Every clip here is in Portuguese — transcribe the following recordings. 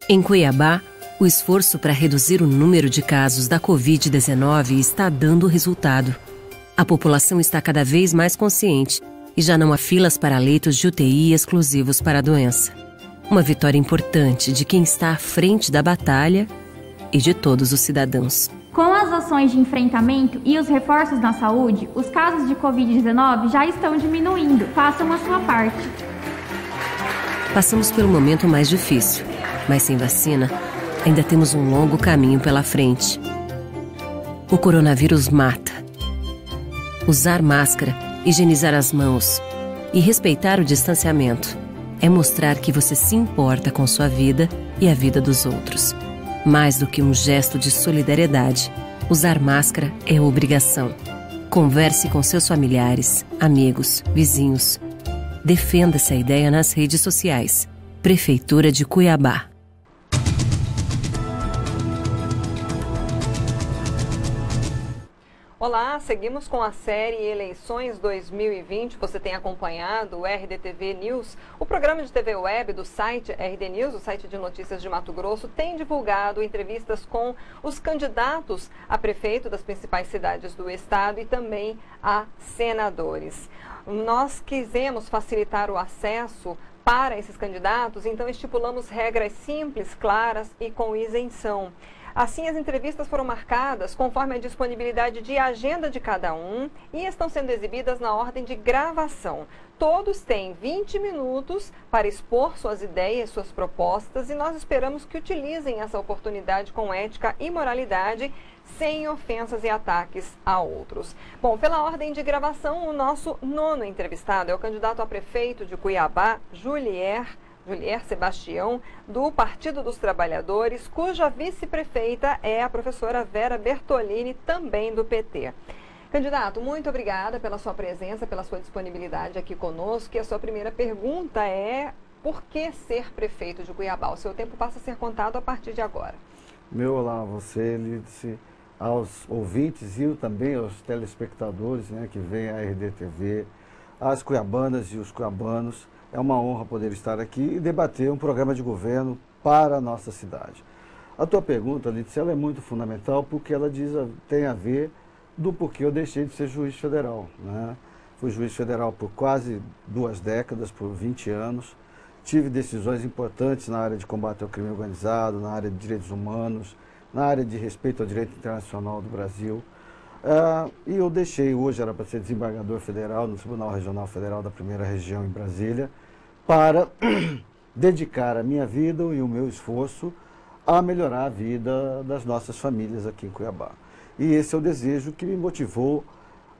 Em Cuiabá, o esforço para reduzir o número de casos da Covid-19 está dando resultado. A população está cada vez mais consciente e já não há filas para leitos de UTI exclusivos para a doença. Uma vitória importante de quem está à frente da batalha e de todos os cidadãos. Com as ações de enfrentamento e os reforços na saúde, os casos de Covid-19 já estão diminuindo. Façam a sua parte. Passamos pelo momento mais difícil, mas sem vacina, ainda temos um longo caminho pela frente. O coronavírus mata. Usar máscara, higienizar as mãos e respeitar o distanciamento é mostrar que você se importa com sua vida e a vida dos outros. Mais do que um gesto de solidariedade, usar máscara é obrigação. Converse com seus familiares, amigos, vizinhos. Defenda essa ideia nas redes sociais. Prefeitura de Cuiabá. Olá, seguimos com a série Eleições 2020. Você tem acompanhado o RDTV News. O programa de TV web do site RD News, o site de notícias de Mato Grosso, tem divulgado entrevistas com os candidatos a prefeito das principais cidades do estado e também a senadores. Nós quisemos facilitar o acesso para esses candidatos, então estipulamos regras simples, claras e com isenção. Assim, as entrevistas foram marcadas conforme a disponibilidade de agenda de cada um e estão sendo exibidas na ordem de gravação. Todos têm 20 minutos para expor suas ideias, suas propostas, e nós esperamos que utilizem essa oportunidade com ética e moralidade, sem ofensas e ataques a outros. Bom, pela ordem de gravação, o nosso nono entrevistado é o candidato a prefeito de Cuiabá, Julier Sebastião, do Partido dos Trabalhadores, cuja vice-prefeita é a professora Vera Bertolini, também do PT. Candidato, muito obrigada pela sua presença, pela sua disponibilidade aqui conosco. E a sua primeira pergunta é: por que ser prefeito de Cuiabá? O seu tempo passa a ser contado a partir de agora. Meu olá a você, Lídice, aos ouvintes e também aos telespectadores, né, que vêm à RDTV, às cuiabanas e os cuiabanos. É uma honra poder estar aqui e debater um programa de governo para a nossa cidade. A tua pergunta, Lídice, ela é muito fundamental porque ela tem a ver do porquê eu deixei de ser juiz federal, né? Fui juiz federal por quase 2 décadas, por 20 anos. Tive decisões importantes na área de combate ao crime organizado, na área de direitos humanos, na área de respeito ao direito internacional do Brasil. E eu deixei, hoje era para ser desembargador federal no Tribunal Regional Federal da Primeira Região em Brasília, para dedicar a minha vida e o meu esforço a melhorar a vida das nossas famílias aqui em Cuiabá. E esse é o desejo que me motivou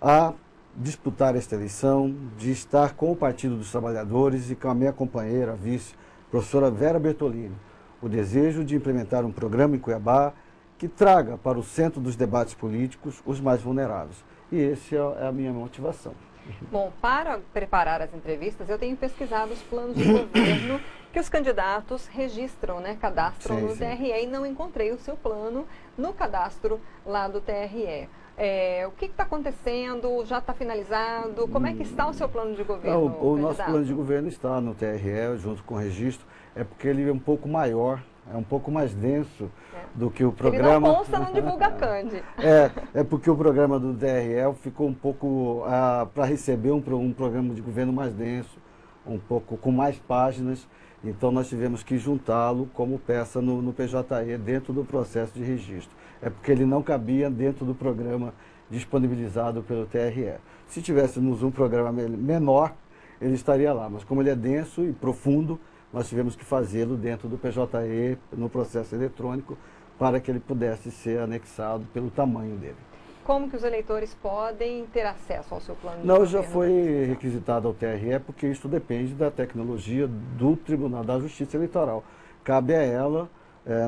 a disputar esta eleição, de estar com o Partido dos Trabalhadores e com a minha companheira, a vice, professora Vera Bertolini. O desejo de implementar um programa em Cuiabá que traga para o centro dos debates políticos os mais vulneráveis. E essa é a minha motivação. Bom, para preparar as entrevistas, eu tenho pesquisado os planos de governo que os candidatos registram, né, cadastram no TRE, e não encontrei o seu plano no cadastro lá do TRE. O que está acontecendo? Já está finalizado? Como é que está o seu plano de governo? O nosso plano de governo está no TRE, junto com o registro, é porque ele é um pouco maior, é um pouco mais denso do que o programa. Ele não consta, não divulga a Cande. É porque o programa do TRE ficou um pouco para receber um programa de governo mais denso, um pouco com mais páginas, então nós tivemos que juntá-lo como peça no PJE dentro do processo de registro. É porque ele não cabia dentro do programa disponibilizado pelo TRE. Se tivéssemos um programa menor, ele estaria lá, mas como ele é denso e profundo, nós tivemos que fazê-lo dentro do PJE, no processo eletrônico, para que ele pudesse ser anexado pelo tamanho dele. Como que os eleitores podem ter acesso ao seu plano de governo? Não, já foi requisitado ao TRE, porque isso depende da tecnologia do Tribunal da Justiça Eleitoral. Cabe a ela,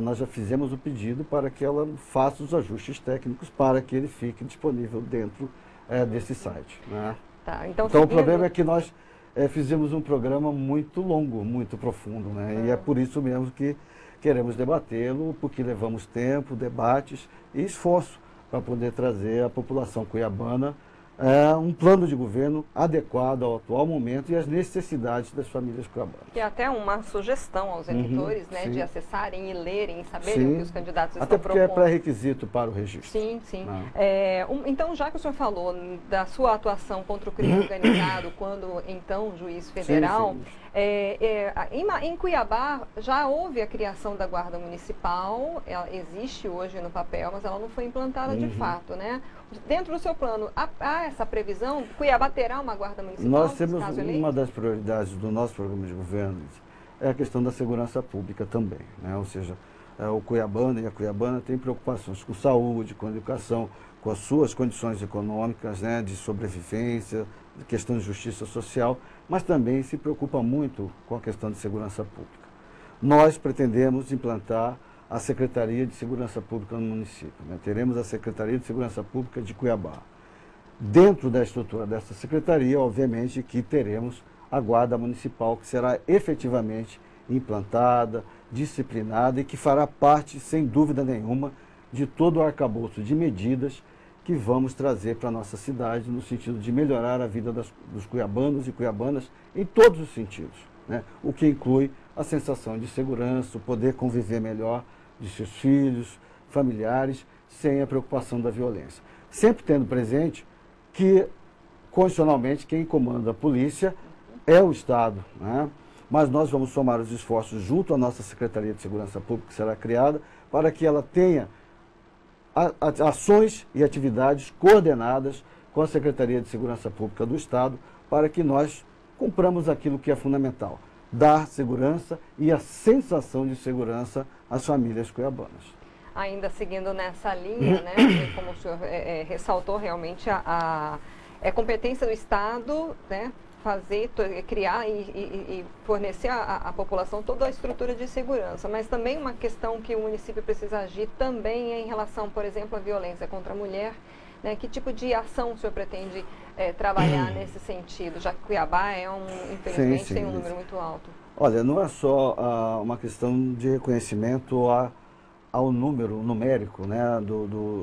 nós já fizemos o pedido para que ela faça os ajustes técnicos para que ele fique disponível dentro desse site, né? Tá, então o problema é que nós fizemos um programa muito longo, muito profundo, né? E é por isso mesmo que queremos debatê-lo, porque levamos tempo, debates e esforço para poder trazer a população cuiabana um plano de governo adequado ao atual momento e às necessidades das famílias cuiabanas. E até uma sugestão aos eleitores, né, de acessarem e lerem e saberem o que os candidatos estão propondo. Até porque propondo. é pré-requisito para o registro. Sim, sim. Então, já que o senhor falou da sua atuação contra o crime organizado, quando então juiz federal, em Cuiabá já houve a criação da Guarda Municipal, ela existe hoje no papel, mas ela não foi implantada de fato, né? Dentro do seu plano, há essa previsão? Cuiabá terá uma Guarda Municipal? Nós temos uma das prioridades do nosso programa de governo é a questão da segurança pública também, né? Ou seja, o cuiabano e a cuiabana têm preocupações com saúde, com educação, com as suas condições econômicas, né, de sobrevivência, de questão de justiça social, mas também se preocupa muito com a questão de segurança pública. Nós pretendemos implantar a Secretaria de Segurança Pública no município, né? Teremos a Secretaria de Segurança Pública de Cuiabá. Dentro da estrutura dessa secretaria, obviamente, que teremos a Guarda Municipal, que será efetivamente implantada, disciplinada e que fará parte, sem dúvida nenhuma, de todo o arcabouço de medidas que vamos trazer para a nossa cidade, no sentido de melhorar a vida dos cuiabanos e cuiabanas em todos os sentidos, né? O que inclui a sensação de segurança, o poder conviver melhor de seus filhos, familiares, sem a preocupação da violência. Sempre tendo presente que, constitucionalmente, quem comanda a polícia é o Estado, né? Mas nós vamos somar os esforços junto à nossa Secretaria de Segurança Pública, que será criada, para que ela tenha ações e atividades coordenadas com a Secretaria de Segurança Pública do Estado, para que nós cumpramos aquilo que é fundamental: dar segurança e a sensação de segurança às famílias cuiabanas. Ainda seguindo nessa linha, né, como o senhor ressaltou, realmente é competência do Estado, né, criar e fornecer à população toda a estrutura de segurança, mas também uma questão que o município precisa agir também é em relação, por exemplo, à violência contra a mulher, né? Que tipo de ação o senhor pretende trabalhar nesse sentido, já que Cuiabá infelizmente, tem um número muito alto? Olha, não é só uma questão de reconhecimento ao número numérico, né,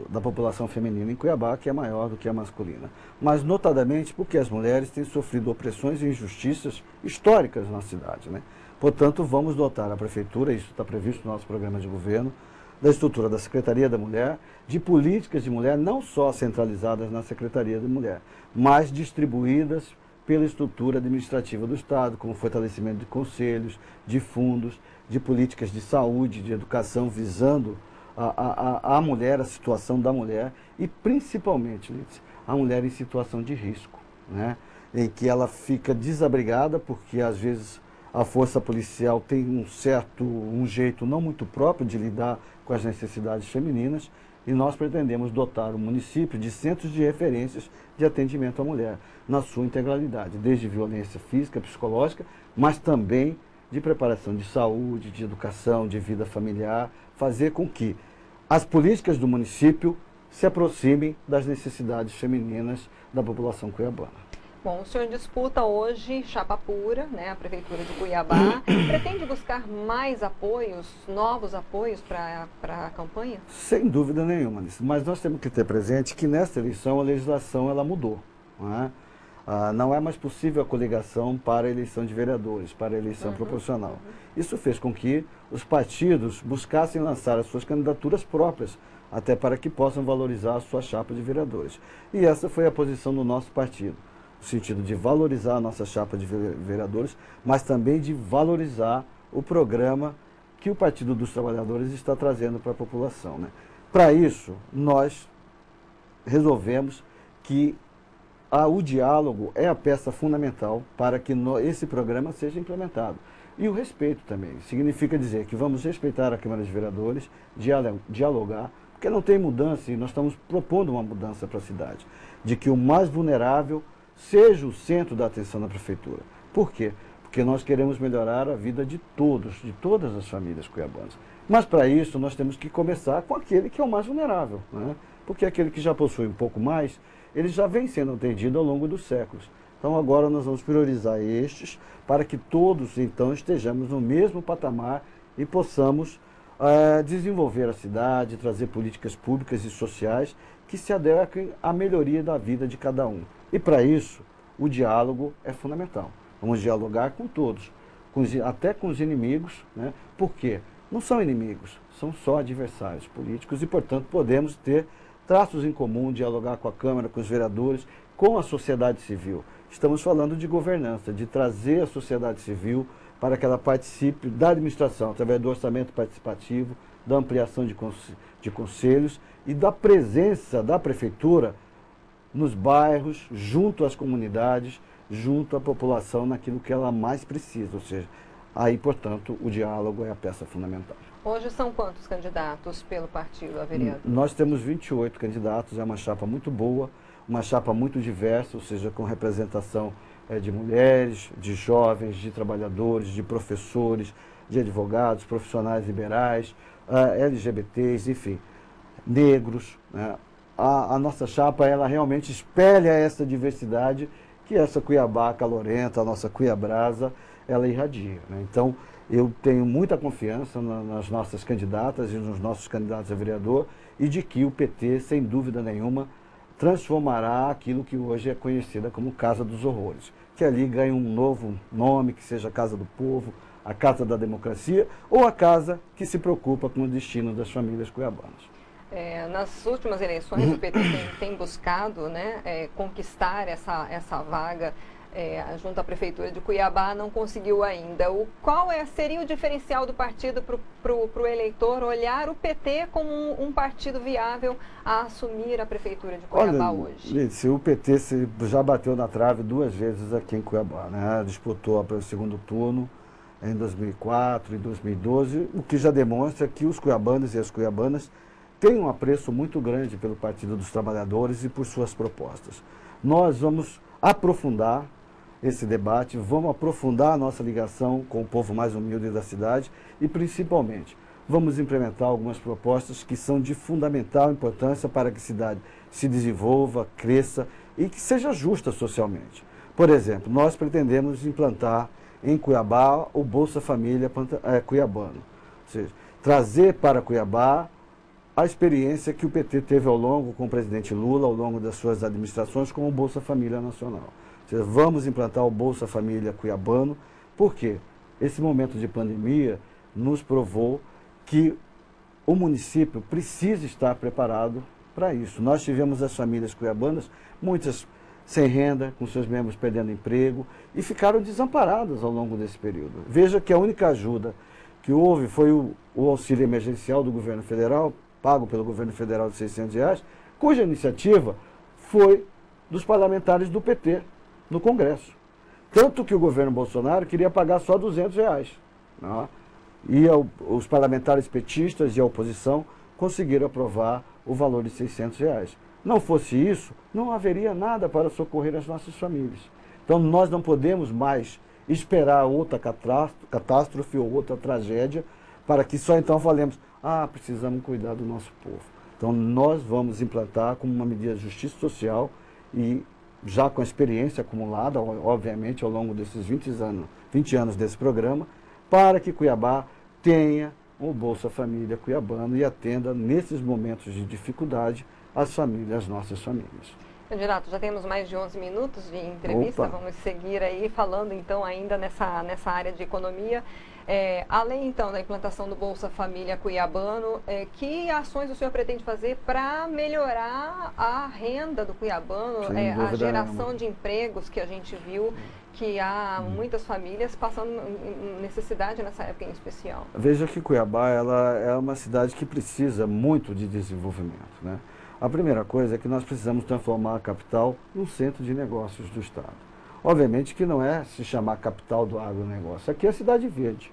da população feminina em Cuiabá, que é maior do que a masculina, mas notadamente porque as mulheres têm sofrido opressões e injustiças históricas na cidade, né? Portanto, vamos dotar a Prefeitura, isso está previsto no nosso programa de governo, da estrutura da Secretaria da Mulher, de políticas de mulher, não só centralizadas na Secretaria da Mulher, mas distribuídas pela estrutura administrativa do Estado, como fortalecimento de conselhos, de fundos, de políticas de saúde, de educação, visando a mulher, a situação da mulher e principalmente, Lídice, a mulher em situação de risco, né? Em que ela fica desabrigada porque às vezes a força policial tem um jeito não muito próprio de lidar com as necessidades femininas, e nós pretendemos dotar o município de centros de referências de atendimento à mulher, na sua integralidade, desde violência física, psicológica, mas também de preparação de saúde, de educação, de vida familiar, fazer com que as políticas do município se aproximem das necessidades femininas da população cuiabana. Bom, o senhor disputa hoje chapa pura, né, a Prefeitura de Cuiabá. Pretende buscar mais apoios, novos apoios para a campanha? Sem dúvida nenhuma, mas nós temos que ter presente que nesta eleição a legislação ela mudou, não é? Não é mais possível a coligação para a eleição de vereadores, para a eleição proporcional. Isso fez com que os partidos buscassem lançar as suas candidaturas próprias, até para que possam valorizar a sua chapa de vereadores. E essa foi a posição do nosso partido, no sentido de valorizar a nossa chapa de vereadores, mas também de valorizar o programa que o Partido dos Trabalhadores está trazendo para a população, né? Para isso, nós resolvemos que o diálogo é a peça fundamental para que esse programa seja implementado. E o respeito também. Significa dizer que vamos respeitar a Câmara de Vereadores, dialogar, porque não tem mudança, e nós estamos propondo uma mudança para a cidade, de que o mais vulnerável seja o centro da atenção da Prefeitura. Por quê? Porque nós queremos melhorar a vida de todos, de todas as famílias cuiabanas. Mas para isso nós temos que começar com aquele que é o mais vulnerável, né? Porque aquele que já possui um pouco mais, ele já vem sendo atendido ao longo dos séculos. Então agora nós vamos priorizar estes para que todos então estejamos no mesmo patamar e possamos desenvolver a cidade, trazer políticas públicas e sociais que se adequem à melhoria da vida de cada um. E para isso, o diálogo é fundamental. Vamos dialogar com todos, até com os inimigos, né? Por quê? Não são inimigos, são só adversários políticos e, portanto, podemos ter traços em comum, dialogar com a Câmara, com os vereadores, com a sociedade civil. Estamos falando de governança, de trazer a sociedade civil para que ela participe da administração, através do orçamento participativo, da ampliação de conselhos e da presença da prefeitura nos bairros, junto às comunidades, junto à população, naquilo que ela mais precisa. Ou seja, aí, portanto, o diálogo é a peça fundamental. Hoje são quantos candidatos pelo partido a vereador? Nós temos 28 candidatos, é uma chapa muito boa, uma chapa muito diversa, ou seja, com representação de mulheres, de jovens, de trabalhadores, de professores, de advogados, profissionais liberais, LGBTs, enfim, negros, né? A nossa chapa, ela realmente espelha essa diversidade que essa Cuiabá calorenta, a nossa Cuiabrasa, ela irradia, né? Então, eu tenho muita confiança nas nossas candidatas e nos nossos candidatos a vereador e de que o PT, sem dúvida nenhuma, transformará aquilo que hoje é conhecida como Casa dos Horrores, que ali ganha um novo nome, que seja a Casa do Povo, a Casa da Democracia ou a casa que se preocupa com o destino das famílias cuiabanas. Nas últimas eleições, o PT tem buscado, né, conquistar essa vaga junto à Prefeitura de Cuiabá, não conseguiu ainda. Qual seria o diferencial do partido para o eleitor olhar o PT como um partido viável a assumir a Prefeitura de Cuiabá hoje? Lídice, o PT já bateu na trave 2 vezes aqui em Cuiabá, né? Disputou o segundo turno em 2004 e 2012, o que já demonstra que os cuiabanos e as cuiabanas têm um apreço muito grande pelo Partido dos Trabalhadores e por suas propostas. Nós vamos aprofundar esse debate, vamos aprofundar a nossa ligação com o povo mais humilde da cidade e, principalmente, vamos implementar algumas propostas que são de fundamental importância para que a cidade se desenvolva, cresça e que seja justa socialmente. Por exemplo, nós pretendemos implantar em Cuiabá o Bolsa Família cuiabano, ou seja, trazer para Cuiabá a experiência que o PT teve com o presidente Lula, ao longo das suas administrações, com o Bolsa Família Nacional. Ou seja, vamos implantar o Bolsa Família cuiabano, porque esse momento de pandemia nos provou que o município precisa estar preparado para isso. Nós tivemos as famílias cuiabanas, muitas sem renda, com seus membros perdendo emprego, e ficaram desamparadas ao longo desse período. Veja que a única ajuda que houve foi o auxílio emergencial do governo federal, pago pelo governo federal de R$600, cuja iniciativa foi dos parlamentares do PT no Congresso. Tanto que o governo Bolsonaro queria pagar só R$200. Né? E os parlamentares petistas e a oposição conseguiram aprovar o valor de R$600. Não fosse isso, não haveria nada para socorrer as nossas famílias. Então nós não podemos mais esperar outra catástrofe ou outra tragédia para que só então falemos, precisamos cuidar do nosso povo. Então nós vamos implantar como uma medida de justiça social e já com a experiência acumulada, obviamente, ao longo desses 20 anos desse programa, para que Cuiabá tenha o Bolsa Família cuiabano e atenda nesses momentos de dificuldade as nossas famílias. Candidato, já temos mais de 11 minutos de entrevista, Vamos seguir aí falando então ainda nessa área de economia. Além então da implantação do Bolsa Família cuiabano, que ações o senhor pretende fazer para melhorar a renda do cuiabano, a geração de empregos que a gente viu que há muitas famílias passando necessidade nessa época em especial? Veja que Cuiabá ela é uma cidade que precisa muito de desenvolvimento, né? A primeira coisa é que nós precisamos transformar a capital num centro de negócios do Estado. Obviamente que não é se chamar capital do agronegócio, aqui é a Cidade Verde.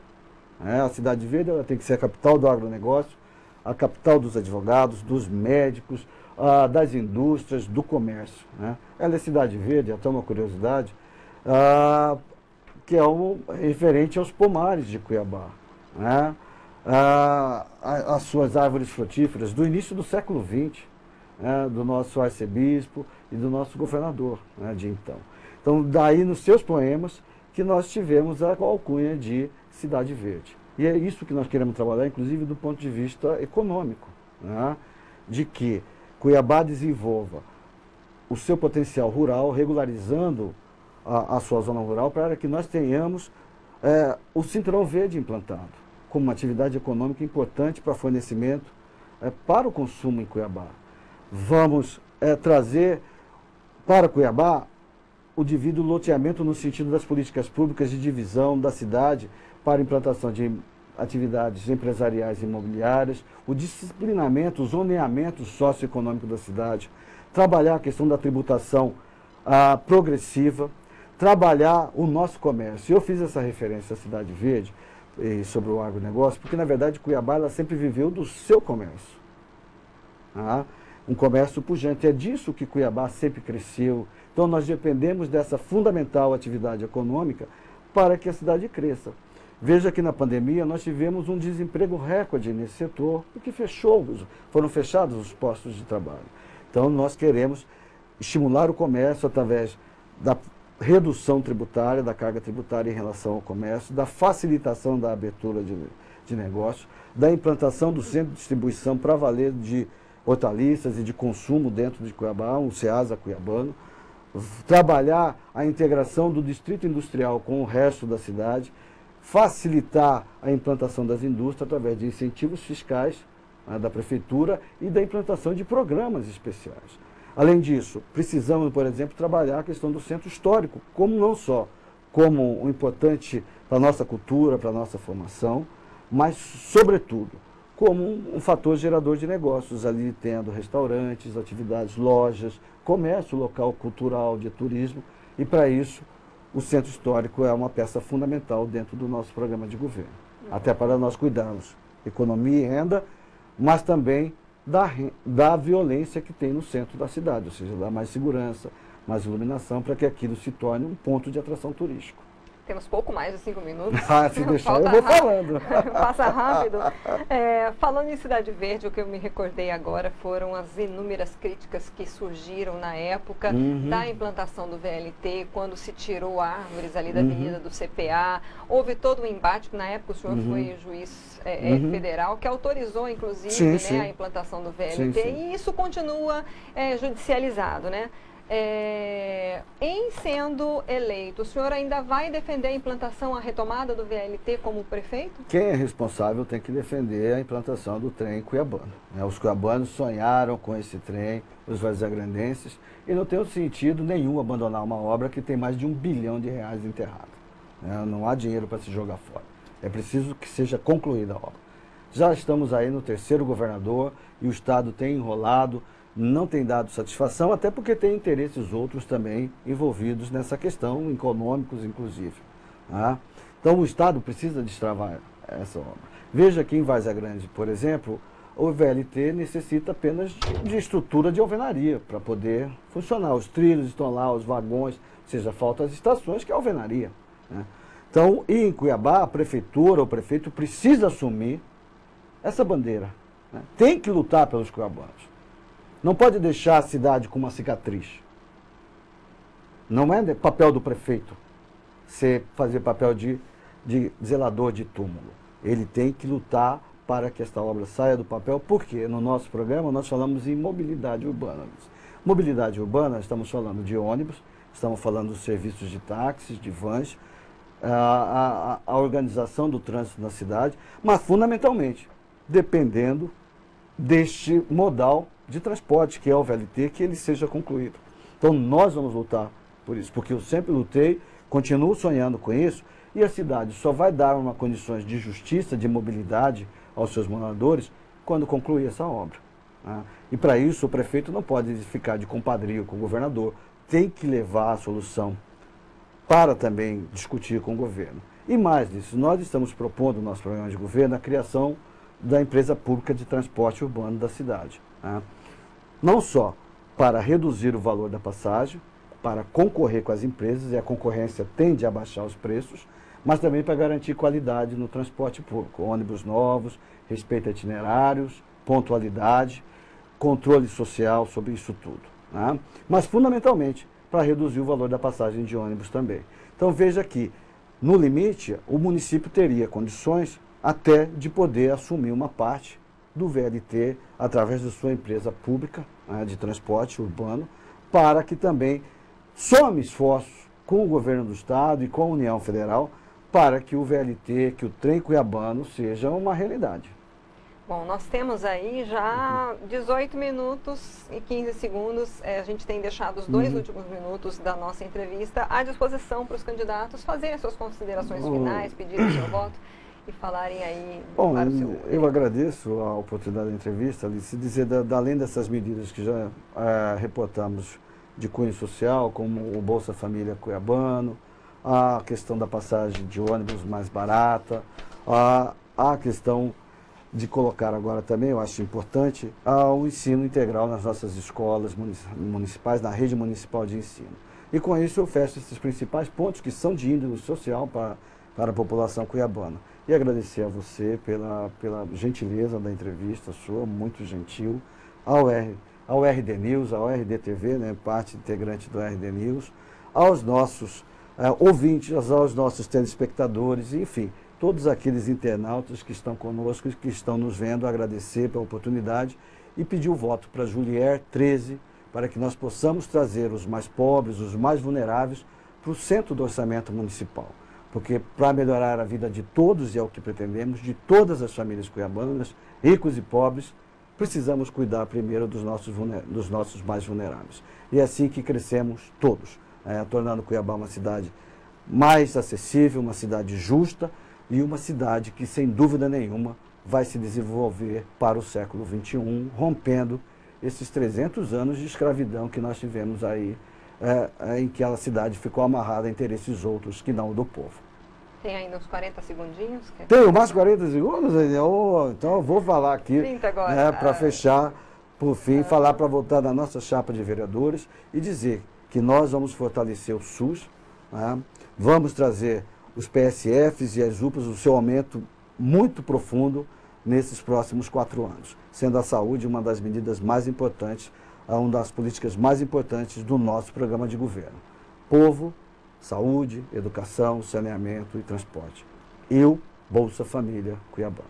A Cidade Verde ela tem que ser a capital do agronegócio, a capital dos advogados, dos médicos, das indústrias, do comércio. Né? Ela é Cidade Verde, até uma curiosidade, que é referente aos pomares de Cuiabá. Né? As suas árvores frutíferas do início do século XX, do nosso arcebispo e do nosso governador, né, de então. Então, daí nos seus poemas que nós tivemos a alcunha de Cidade Verde. E é isso que nós queremos trabalhar, inclusive do ponto de vista econômico, né? De que Cuiabá desenvolva o seu potencial rural, regularizando a sua zona rural, para que nós tenhamos o cinturão verde implantado, como uma atividade econômica importante para fornecimento para o consumo em Cuiabá. Vamos trazer para Cuiabá o devido loteamento no sentido das políticas públicas de divisão da cidade para implantação de atividades empresariais e imobiliárias, o disciplinamento, o zoneamento socioeconômico da cidade, trabalhar a questão da tributação progressiva, trabalhar o nosso comércio. Eu fiz essa referência à Cidade Verde sobre o agronegócio, porque na verdade Cuiabá ela sempre viveu do seu comércio. Um comércio pujante. É disso que Cuiabá sempre cresceu. Então nós dependemos dessa fundamental atividade econômica para que a cidade cresça. Veja que na pandemia nós tivemos um desemprego recorde nesse setor, porque foram fechados os postos de trabalho. Então nós queremos estimular o comércio através da redução tributária, da carga tributária em relação ao comércio, da facilitação da abertura de negócios, da implantação do centro de distribuição para valer de hortaliças e de consumo dentro de Cuiabá, um SEASA cuiabano, trabalhar a integração do distrito industrial com o resto da cidade, facilitar a implantação das indústrias através de incentivos fiscais da prefeitura e da implantação de programas especiais. Além disso, precisamos, por exemplo, trabalhar a questão do centro histórico, não só como um importante para a nossa cultura, para a nossa formação, mas, sobretudo, como um fator gerador de negócios, ali tendo restaurantes, atividades, lojas, comércio local, cultural, de turismo, e para isso o centro histórico é uma peça fundamental dentro do nosso programa de governo, até para nós cuidarmos economia e renda, mas também da violência que tem no centro da cidade, ou seja, dar mais segurança, mais iluminação, para que aquilo se torne um ponto de atração turístico. Temos pouco mais de 5 minutos. Se deixar, eu vou falando. Passa rápido. Falando em Cidade Verde, o que eu me recordei agora foram as inúmeras críticas que surgiram na época da implantação do VLT, quando se tirou árvores ali da avenida do CPA. Houve todo um embate, na época o senhor foi juiz federal, que autorizou, inclusive, a implantação do VLT, e isso continua judicializado, né? Em sendo eleito, o senhor ainda vai defender a implantação, a retomada do VLT como prefeito? Quem é responsável tem que defender a implantação do trem cuiabano. Os cuiabanos sonharam com esse trem, os vazagrandenses, e não tem sentido nenhum abandonar uma obra que tem mais de R$1 bilhão enterrado. Não há dinheiro para se jogar fora. É preciso que seja concluída a obra. Já estamos aí no 3º governador e o Estado tem enrolado, não tem dado satisfação, até porque tem interesses outros também envolvidos nessa questão, econômicos inclusive. Então o Estado precisa destravar essa obra. Veja que em Várzea Grande, por exemplo, o VLT necessita apenas de estrutura de alvenaria para poder funcionar. Os trilhos estão lá, os vagões, ou seja, faltam as estações, que é a alvenaria. Então, e em Cuiabá, a prefeitura, o prefeito precisa assumir essa bandeira. Tem que lutar pelos cuiabanos. Não pode deixar a cidade com uma cicatriz. Não é papel do prefeito fazer papel de zelador de túmulo. Ele tem que lutar para que esta obra saia do papel, porque no nosso programa nós falamos em mobilidade urbana. Mobilidade urbana, estamos falando de ônibus, estamos falando dos serviços de táxis, de vans, a organização do trânsito na cidade, mas fundamentalmente dependendo deste modal de transporte, que é o VLT, que ele seja concluído. Então nós vamos lutar por isso, porque eu sempre lutei, continuo sonhando com isso, e a cidade só vai dar uma condições de justiça, de mobilidade aos seus moradores, quando concluir essa obra. E para isso o prefeito não pode ficar de compadrio com o governador, tem que levar a solução para também discutir com o governo. E mais disso, nós estamos propondo no nosso programa de governo a criação da empresa pública de transporte urbano da cidade. Não só para reduzir o valor da passagem, para concorrer com as empresas, e a concorrência tende a baixar os preços, mas também para garantir qualidade no transporte público, ônibus novos, respeito a itinerários, pontualidade, controle social sobre isso tudo. Mas fundamentalmente para reduzir o valor da passagem de ônibus também. Então veja que, no limite, o município teria condições até de poder assumir uma parte do VLT através de sua empresa pública, né, de transporte urbano, para que também some esforços com o governo do Estado e com a União Federal para que o VLT, que o trem cuiabano seja uma realidade. Bom, nós temos aí já 18 minutos e 15 segundos. A gente tem deixado os 2 últimos minutos da nossa entrevista à disposição para os candidatos fazerem suas considerações finais, pedirem o seu voto e falarem aí para o seu... Eu agradeço a oportunidade da entrevista, Alice, dizer, além dessas medidas que já reportamos de cunho social, como o Bolsa Família Cuiabano, a questão da passagem de ônibus mais barata, a questão de colocar agora também, eu acho importante, o ensino integral nas nossas escolas municipais, na rede municipal de ensino. E com isso eu fecho esses principais pontos que são de índole social para a população cuiabana. E agradecer a você pela gentileza da entrevista sua, muito gentil, ao RD News, ao RDTV, né, parte integrante do RD News, aos nossos ouvintes, aos nossos telespectadores, enfim, todos aqueles internautas que estão conosco, que estão nos vendo, agradecer pela oportunidade e pedir o voto para Julier 13, para que nós possamos trazer os mais pobres, os mais vulneráveis, para o centro do orçamento municipal. Porque para melhorar a vida de todos, e é o que pretendemos, de todas as famílias cuiabanas, ricos e pobres, precisamos cuidar primeiro dos nossos mais vulneráveis. E é assim que crescemos todos, tornando Cuiabá uma cidade mais acessível, uma cidade justa, e uma cidade que, sem dúvida nenhuma, vai se desenvolver para o século XXI, rompendo esses 300 anos de escravidão que nós tivemos aí, em que a cidade ficou amarrada a interesses outros que não o do povo. Tem ainda uns 40 segundinhos? Tenho mais 40 segundos? Então eu vou falar aqui, para fechar, por fim, falar para voltar da nossa chapa de vereadores e dizer que nós vamos fortalecer o SUS, vamos trazer os PSFs e as UPAs, o seu aumento muito profundo nesses próximos 4 anos, sendo a saúde uma das medidas mais importantes, uma das políticas mais importantes do nosso programa de governo. Povo, saúde, educação, saneamento e transporte. Bolsa Família Cuiabano.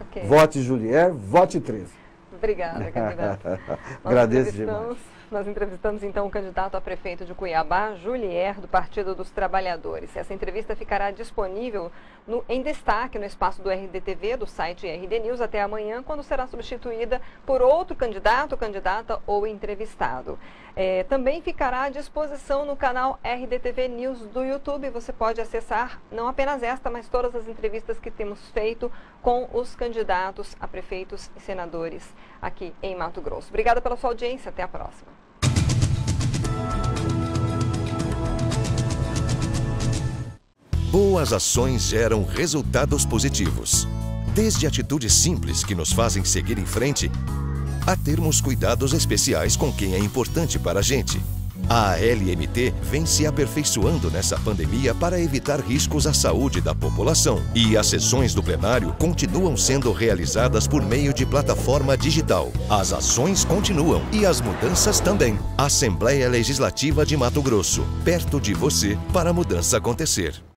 Okay. Vote Julier, vote 13. Obrigada, candidato. Agradeço demais. Nós entrevistamos então o candidato a prefeito de Cuiabá, Julier, do Partido dos Trabalhadores. Essa entrevista ficará disponível em destaque no espaço do RDTV, do site RD News, até amanhã, quando será substituída por outro candidato, candidata ou entrevistado. Também ficará à disposição no canal RDTV News do YouTube. Você pode acessar não apenas esta, mas todas as entrevistas que temos feito com os candidatos a prefeitos e senadores aqui em Mato Grosso. Obrigada pela sua audiência. Até a próxima. Boas ações geram resultados positivos. Desde atitudes simples que nos fazem seguir em frente, a termos cuidados especiais com quem é importante para a gente. A LMT vem se aperfeiçoando nessa pandemia para evitar riscos à saúde da população. E as sessões do plenário continuam sendo realizadas por meio de plataforma digital. As ações continuam e as mudanças também. Assembleia Legislativa de Mato Grosso, perto de você para a mudança acontecer.